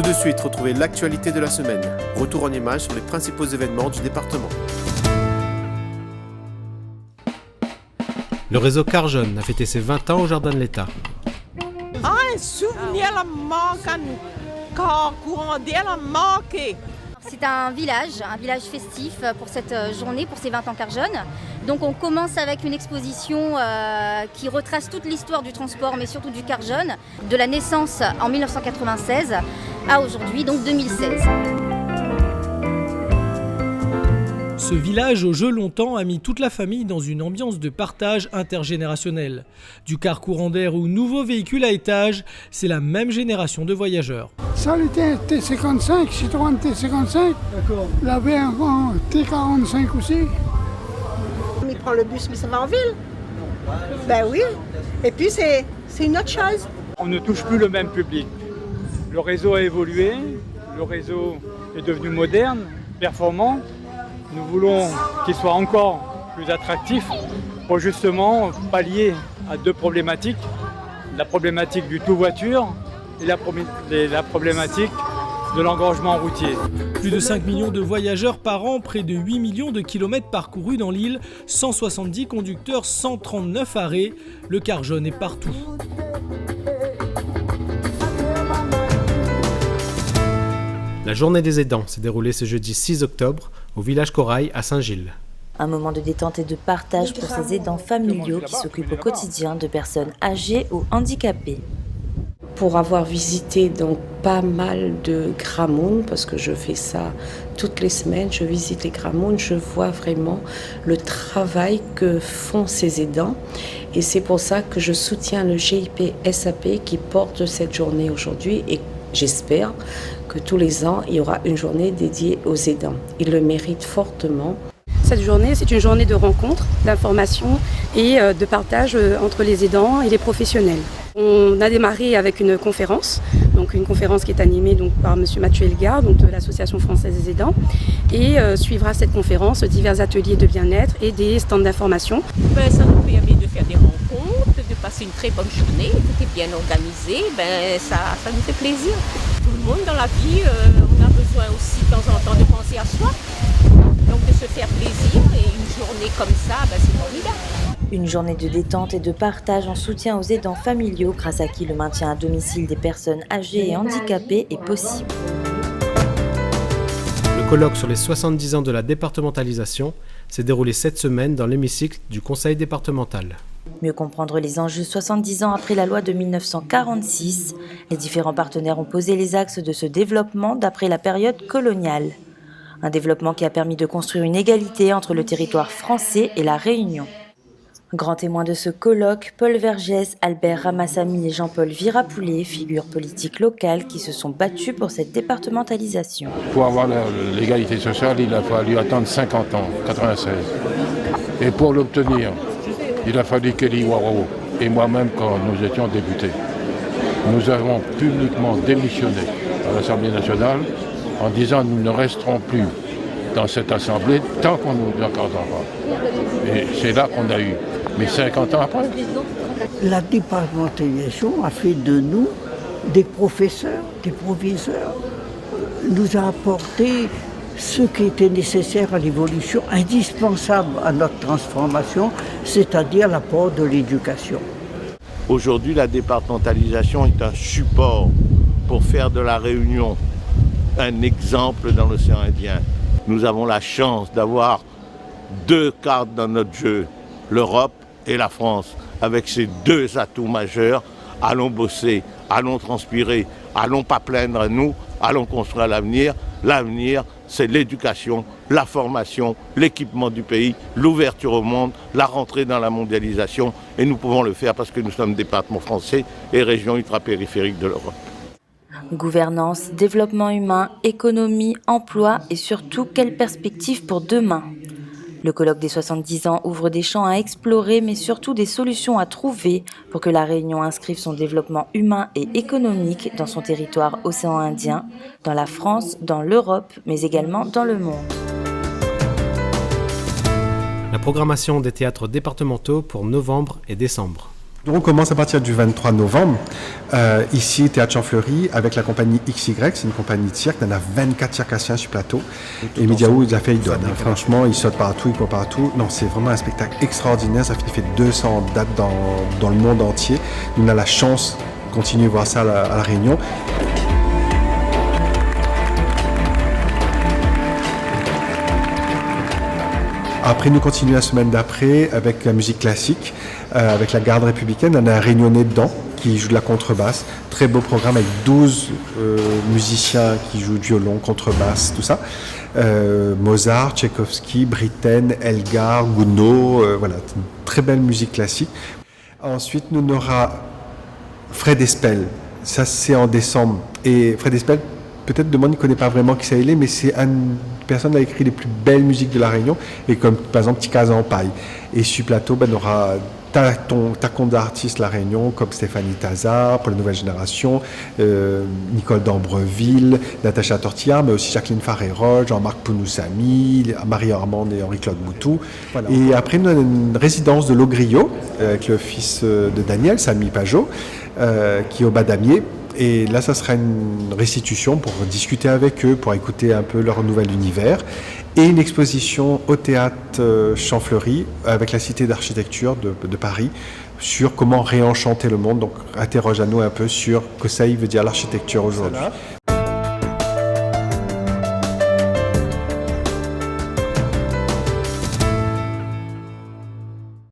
Tout de suite, retrouvez l'actualité de la semaine. Retour en images sur les principaux événements du département. Le réseau Car Jeune a fêté ses 20 ans au Jardin de l'État. Un souvenir la manque à nous. Car courant d'air la manque. C'est un village festif pour cette journée, pour ces 20 ans Car Jeune. Donc on commence avec une exposition qui retrace toute l'histoire du transport, mais surtout du Car Jeune, de la naissance en 1996 à aujourd'hui, donc 2016. Ce village au jeu longtemps a mis toute la famille dans une ambiance de partage intergénérationnel. Du car courant d'air au nouveau véhicule à étage, c'est la même génération de voyageurs. Ça était un T55, Citroën T55. D'accord. Il avait un T45 aussi. Il prend le bus, mais ça va en ville. Ben oui. Et puis c'est une autre chose. On ne touche plus le même public. Le réseau a évolué, le réseau est devenu moderne, performant. Nous voulons qu'il soit encore plus attractif pour justement pallier à deux problématiques. La problématique du tout-voiture et la problématique de l'engorgement routier. Plus de 5 millions de voyageurs par an, près de 8 millions de kilomètres parcourus dans l'île, 170 conducteurs, 139 arrêts. Le Car Jeune est partout. La journée des aidants s'est déroulée ce jeudi 6 octobre au village Corail à Saint-Gilles. Un moment de détente et de partage pour ces aidants familiaux qui s'occupent au quotidien de personnes âgées ou handicapées. Pour avoir visité donc pas mal de Gramoun, parce que je fais ça toutes les semaines, je visite les Gramoun, je vois vraiment le travail que font ces aidants. Et c'est pour ça que je soutiens le GIP SAP qui porte cette journée aujourd'hui et j'espère que tous les ans, il y aura une journée dédiée aux aidants. Ils le méritent fortement. Cette journée, c'est une journée de rencontre, d'information et de partage entre les aidants et les professionnels. On a démarré avec une conférence, donc une conférence qui est animée donc, par M. Mathieu Elgar, donc de l'Association française des aidants. Et suivra cette conférence divers ateliers de bien-être et des stands d'information. Ça nous permet de faire des rencontres, de passer une très bonne journée, tout est bien organisé, ça nous fait plaisir. Tout le monde dans la vie, on a besoin aussi de temps en temps de penser à soi, donc de se faire plaisir et une journée comme ça, c'est formidable. Une journée de détente et de partage en soutien aux aidants familiaux grâce à qui le maintien à domicile des personnes âgées et handicapées est possible. Le colloque sur les 70 ans de la départementalisation s'est déroulé cette semaine dans l'hémicycle du Conseil départemental. Mieux comprendre les enjeux 70 ans après la loi de 1946, les différents partenaires ont posé les axes de ce développement d'après la période coloniale. Un développement qui a permis de construire une égalité entre le territoire français et la Réunion. Grand témoin de ce colloque, Paul Vergès, Albert Ramassamy et Jean-Paul Virapoulet, figures politiques locales qui se sont battus pour cette départementalisation. Pour avoir l'égalité sociale, il a fallu attendre 50 ans, 96. Et pour l'obtenir, il a fallu Kelly Waro et moi-même quand nous étions députés. Nous avons publiquement démissionné à l'Assemblée nationale en disant nous ne resterons plus dans cette Assemblée tant qu'on ne nous accordera pas. Et c'est là qu'on a eu. Mais 50 ans après. La départementalisation a fait de nous des professeurs, des proviseurs, nous a apporté ce qui était nécessaire à l'évolution, indispensable à notre transformation, c'est-à-dire l'apport de l'éducation. Aujourd'hui, la départementalisation est un support pour faire de la Réunion un exemple dans l'océan Indien. Nous avons la chance d'avoir deux cartes dans notre jeu, l'Europe et la France. Avec ces deux atouts majeurs, allons bosser, allons transpirer, allons pas plaindre à nous, allons construire l'avenir. L'avenir, c'est l'éducation, la formation, l'équipement du pays, l'ouverture au monde, la rentrée dans la mondialisation. Et nous pouvons le faire parce que nous sommes département français et région ultrapériphérique de l'Europe. Gouvernance, développement humain, économie, emploi et surtout, quelles perspectives pour demain ? Le colloque des 70 ans ouvre des champs à explorer, mais surtout des solutions à trouver pour que la Réunion inscrive son développement humain et économique dans son territoire océan Indien, dans la France, dans l'Europe, mais également dans le monde. La programmation des théâtres départementaux pour novembre et décembre. Donc on commence à partir du 23 novembre, ici, Théâtre Champfleury, avec la compagnie XY, c'est une compagnie de cirque, il y en a 24 circassiens sur plateau, et Midiaou, il a fait, il donne, hein. Franchement, il saute partout, il court partout, non, c'est vraiment un spectacle extraordinaire, ça fait 200 dates dans le monde entier, on a la chance de continuer à voir ça à la Réunion. Après, nous continuons la semaine d'après avec la musique classique, avec la garde républicaine. On a un Réunionnais dedans qui joue de la contrebasse. Très beau programme avec 12 musiciens qui jouent du violon, contrebasse, tout ça. Mozart, Tchaïkovski, Britten, Elgar, Gounod, voilà, une très belle musique classique. Ensuite, nous aura Fred Espel. Ça, c'est en décembre. Et Fred Espel, peut-être le monde ne connaît pas vraiment qui ça il est, mais c'est une personne qui a écrit les plus belles musiques de la Réunion, et comme par exemple Petit Casa en paille. Et sur plateau, on aura tacon d'artistes la Réunion, comme Stéphanie Tazard pour la nouvelle génération, Nicole d'Ambreville, Natacha Tortillard, mais aussi Jacqueline Farrero, Jean-Marc Pounoussami, Marie Armande et Henri-Claude Moutou. Voilà. Et après, nous avons une résidence de l'Ogrio, avec le fils de Daniel, Samy Pajot, qui est au Badamier. Et là, ça sera une restitution pour discuter avec eux, pour écouter un peu leur nouvel univers. Et une exposition au théâtre Champfleury avec la Cité d'architecture de Paris sur comment réenchanter le monde. Donc, interroge à nous un peu sur ce que ça veut dire l'architecture aujourd'hui.